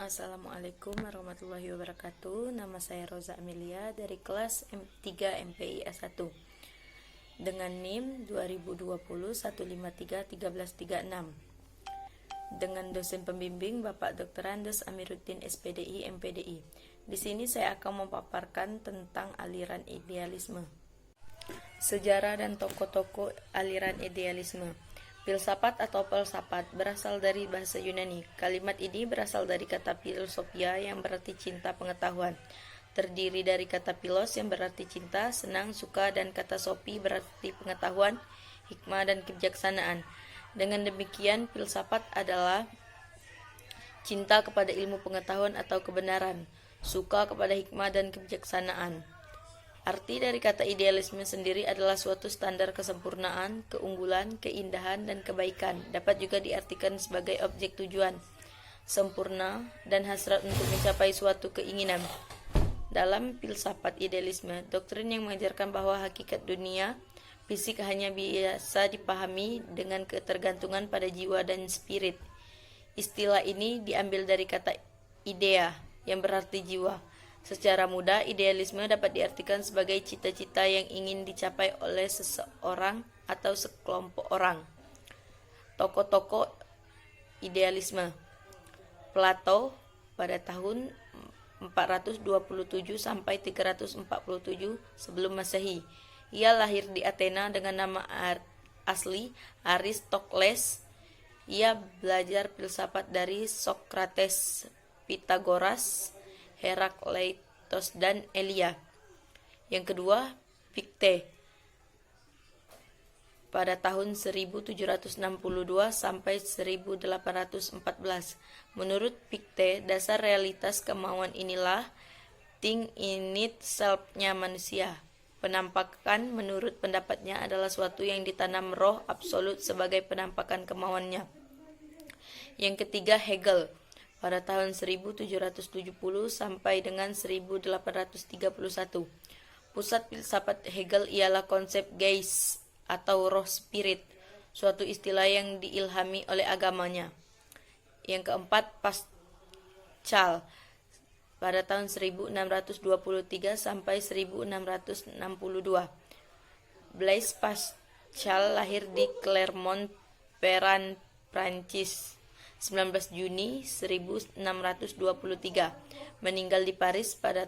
Assalamualaikum warahmatullahi wabarakatuh. Nama saya Roza Amelia dari kelas M3 MPI S1 dengan NIM 2020-153-1336 dengan dosen pembimbing Bapak Dr. Andes Amiruddin SPDI MPDI. Di sini saya akan memaparkan tentang aliran idealisme, sejarah dan tokoh-tokoh aliran idealisme. Filsafat atau falsafat berasal dari bahasa Yunani. Kalimat ini berasal dari kata filosofia yang berarti cinta pengetahuan. Terdiri dari kata philos yang berarti cinta, senang, suka, dan kata sophie berarti pengetahuan, hikmah, dan kebijaksanaan. Dengan demikian, filsafat adalah cinta kepada ilmu pengetahuan atau kebenaran, suka kepada hikmah dan kebijaksanaan. Arti dari kata idealisme sendiri adalah suatu standar kesempurnaan, keunggulan, keindahan, dan kebaikan. Dapat juga diartikan sebagai objek tujuan, sempurna, dan hasrat untuk mencapai suatu keinginan. Dalam filsafat idealisme, doktrin yang mengajarkan bahwa hakikat dunia fisik hanya biasa dipahami dengan ketergantungan pada jiwa dan spirit. Istilah ini diambil dari kata idea, yang berarti jiwa. Secara mudah, idealisme dapat diartikan sebagai cita-cita yang ingin dicapai oleh seseorang atau sekelompok orang. Tokoh-tokoh idealisme: Plato pada tahun 427 sampai 347 sebelum Masehi. Ia lahir di Athena dengan nama asli Aristokles. Ia belajar filsafat dari Socrates, Pythagoras, Herakleitos, dan Elia. Yang kedua, Fichte pada tahun 1762 sampai 1814. Menurut Fichte, dasar realitas kemauan inilah thing in itself-nya manusia. Penampakan menurut pendapatnya adalah suatu yang ditanam roh absolut sebagai penampakan kemauannya. Yang ketiga, Hegel pada tahun 1770 sampai dengan 1831. Pusat filsafat Hegel ialah konsep geist atau roh spirit, suatu istilah yang diilhami oleh agamanya. Yang keempat, Pascal pada tahun 1623 sampai 1662. Blaise Pascal lahir di Clermont-Ferrand, Prancis, 19 Juni 1623, meninggal di Paris pada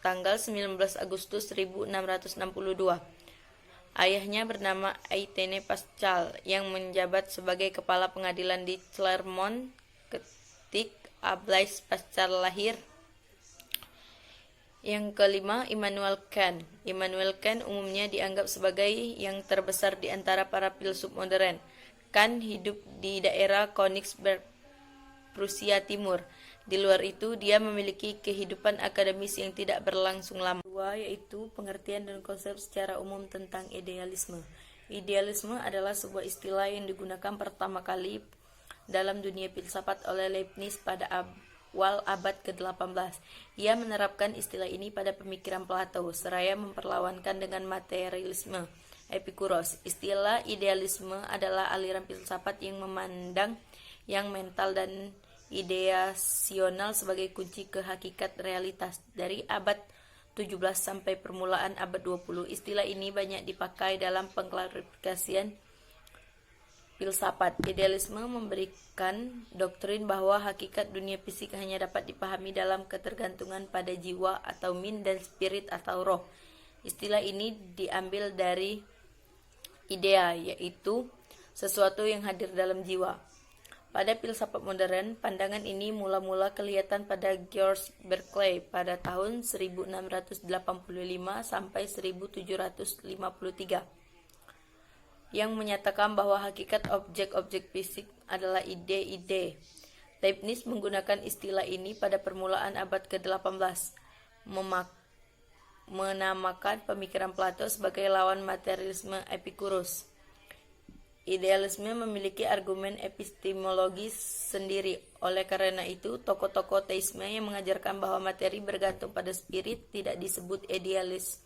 tanggal 19 Agustus 1662. Ayahnya bernama Etienne Pascal yang menjabat sebagai kepala pengadilan di Clermont ketika Blaise Pascal lahir. Yang kelima, Immanuel Kant. Immanuel Kant umumnya dianggap sebagai yang terbesar di antara para filsuf modern. Kant hidup di daerah Königsberg, Prusia Timur. Di luar itu, dia memiliki kehidupan akademis yang tidak berlangsung lama. Kedua, yaitu pengertian dan konsep secara umum tentang idealisme. Idealisme adalah sebuah istilah yang digunakan pertama kali dalam dunia filsafat oleh Leibniz pada awal abad ke-18. Ia menerapkan istilah ini pada pemikiran Plato, seraya memperlawankan dengan materialisme Epikuros. Istilah idealisme adalah aliran filsafat yang memandang yang mental dan ideasional sebagai kunci ke hakikat realitas. Dari abad 17 sampai permulaan abad 20, istilah ini banyak dipakai dalam pengklarifikasian filsafat. Idealisme memberikan doktrin bahwa hakikat dunia fisik hanya dapat dipahami dalam ketergantungan pada jiwa atau min dan spirit atau roh. Istilah ini diambil dari idea, yaitu sesuatu yang hadir dalam jiwa. Pada filsafat modern, pandangan ini mula-mula kelihatan pada George Berkeley pada tahun 1685 sampai 1753, yang menyatakan bahwa hakikat objek-objek fisik adalah ide-ide. Leibniz menggunakan istilah ini pada permulaan abad ke-18, menamakan pemikiran Plato sebagai lawan materialisme Epikuros. Idealisme memiliki argumen epistemologis sendiri. Oleh karena itu, tokoh-tokoh teisme yang mengajarkan bahwa materi bergantung pada spirit tidak disebut idealis,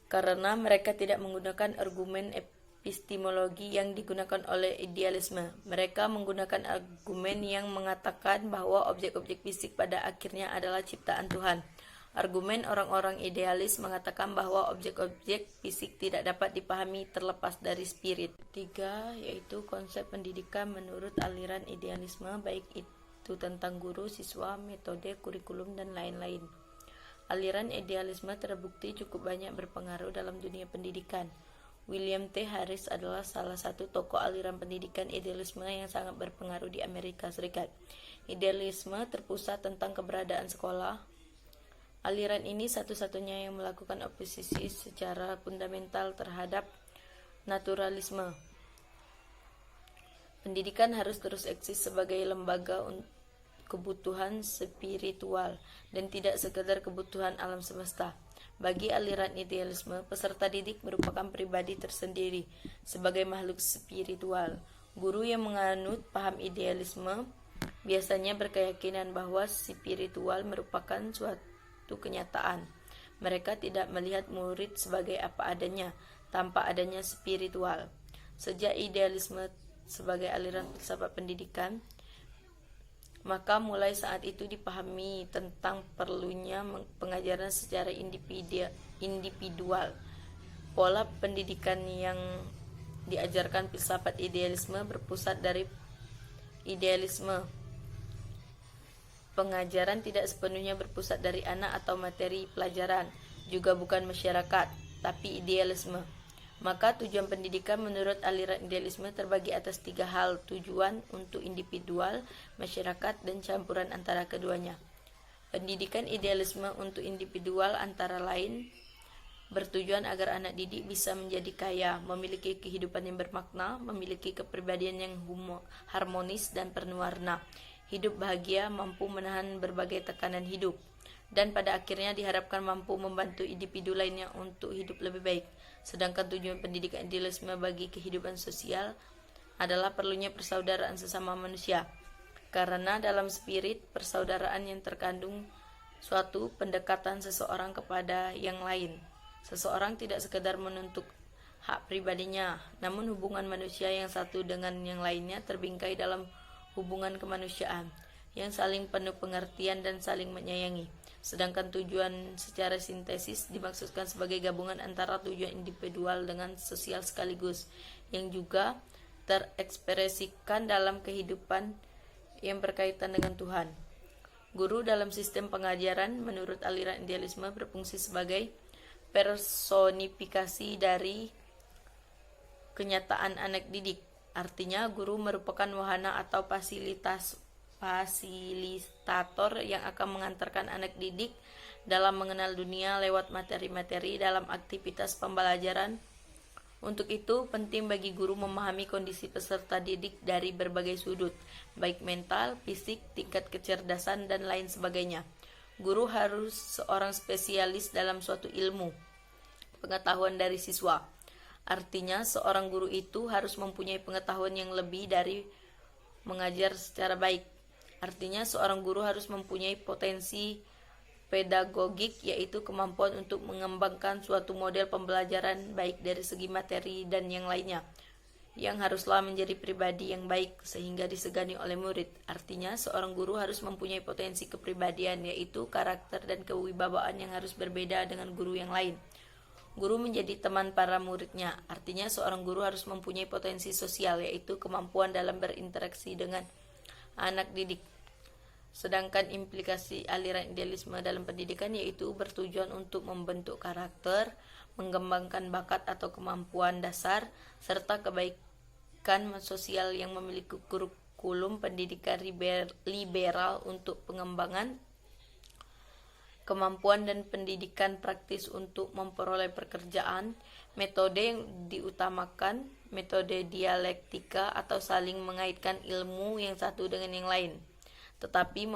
karena mereka tidak menggunakan argumen epistemologi yang digunakan oleh idealisme. Mereka menggunakan argumen yang mengatakan bahwa objek-objek fisik pada akhirnya adalah ciptaan Tuhan. Argumen orang-orang idealis mengatakan bahwa objek-objek fisik tidak dapat dipahami terlepas dari spirit. 3. Yaitu konsep pendidikan menurut aliran idealisme, baik itu tentang guru, siswa, metode, kurikulum, dan lain-lain. Aliran idealisme terbukti cukup banyak berpengaruh dalam dunia pendidikan. William T. Harris adalah salah satu tokoh aliran pendidikan idealisme yang sangat berpengaruh di Amerika Serikat. Idealisme terpusat tentang keberadaan sekolah. Aliran ini satu-satunya yang melakukan oposisi secara fundamental terhadap naturalisme. Pendidikan harus terus eksis sebagai lembaga kebutuhan spiritual dan tidak sekedar kebutuhan alam semesta. Bagi aliran idealisme, peserta didik merupakan pribadi tersendiri sebagai makhluk spiritual. Guru yang menganut paham idealisme biasanya berkeyakinan bahwa spiritual merupakan suatu kenyataan. Mereka tidak melihat murid sebagai apa adanya, tanpa adanya spiritual. Sejak idealisme sebagai aliran filsafat pendidikan, maka mulai saat itu dipahami tentang perlunya pengajaran secara individual. Pola pendidikan yang diajarkan filsafat idealisme berpusat dari idealisme. Pengajaran tidak sepenuhnya berpusat dari anak atau materi pelajaran, juga bukan masyarakat, tapi idealisme. Maka tujuan pendidikan menurut aliran idealisme terbagi atas 3 hal: tujuan untuk individual, masyarakat, dan campuran antara keduanya. Pendidikan idealisme untuk individual antara lain bertujuan agar anak didik bisa menjadi kaya, memiliki kehidupan yang bermakna, memiliki kepribadian yang harmonis dan penuh warna, hidup bahagia, mampu menahan berbagai tekanan hidup, dan pada akhirnya diharapkan mampu membantu individu lainnya untuk hidup lebih baik. Sedangkan tujuan pendidikan idealisme bagi kehidupan sosial adalah perlunya persaudaraan sesama manusia. Karena dalam spirit persaudaraan yang terkandung suatu pendekatan seseorang kepada yang lain. Seseorang tidak sekedar menuntut hak pribadinya, namun hubungan manusia yang satu dengan yang lainnya terbingkai dalam hubungan kemanusiaan yang saling penuh pengertian dan saling menyayangi. Sedangkan tujuan secara sintesis dimaksudkan sebagai gabungan antara tujuan individual dengan sosial sekaligus, yang juga terekspresikan dalam kehidupan yang berkaitan dengan Tuhan. Guru dalam sistem pengajaran menurut aliran idealisme berfungsi sebagai personifikasi dari kenyataan anak didik. Artinya, guru merupakan wahana atau fasilitator yang akan mengantarkan anak didik dalam mengenal dunia lewat materi-materi dalam aktivitas pembelajaran. Untuk itu, penting bagi guru memahami kondisi peserta didik dari berbagai sudut, baik mental, fisik, tingkat kecerdasan, dan lain sebagainya. Guru harus seorang spesialis dalam suatu ilmu pengetahuan dari siswa. Artinya, seorang guru itu harus mempunyai pengetahuan yang lebih dari mengajar secara baik. Artinya, seorang guru harus mempunyai potensi pedagogik, yaitu kemampuan untuk mengembangkan suatu model pembelajaran baik dari segi materi dan yang lainnya, yang haruslah menjadi pribadi yang baik sehingga disegani oleh murid. Artinya, seorang guru harus mempunyai potensi kepribadian, yaitu karakter dan kewibawaan yang harus berbeda dengan guru yang lain. Guru menjadi teman para muridnya. Artinya, seorang guru harus mempunyai potensi sosial, yaitu kemampuan dalam berinteraksi dengan anak didik. Sedangkan implikasi aliran idealisme dalam pendidikan yaitu bertujuan untuk membentuk karakter, mengembangkan bakat atau kemampuan dasar, serta kebaikan sosial yang memiliki kurikulum pendidikan liberal untuk pengembangan kemampuan dan pendidikan praktis untuk memperoleh pekerjaan. Metode yang diutamakan metode dialektika atau saling mengaitkan ilmu yang satu dengan yang lain. Tetapi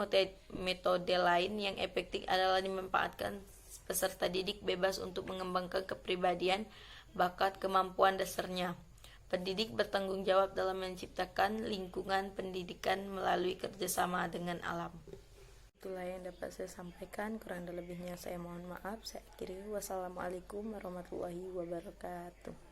metode lain yang efektif adalah dimanfaatkan peserta didik bebas untuk mengembangkan kepribadian, bakat, kemampuan dasarnya. Pendidik bertanggung jawab dalam menciptakan lingkungan pendidikan melalui kerjasama dengan alam. Itulah yang dapat saya sampaikan, kurang dan lebihnya saya mohon maaf. Saya akhiri. Wassalamualaikum warahmatullahi wabarakatuh.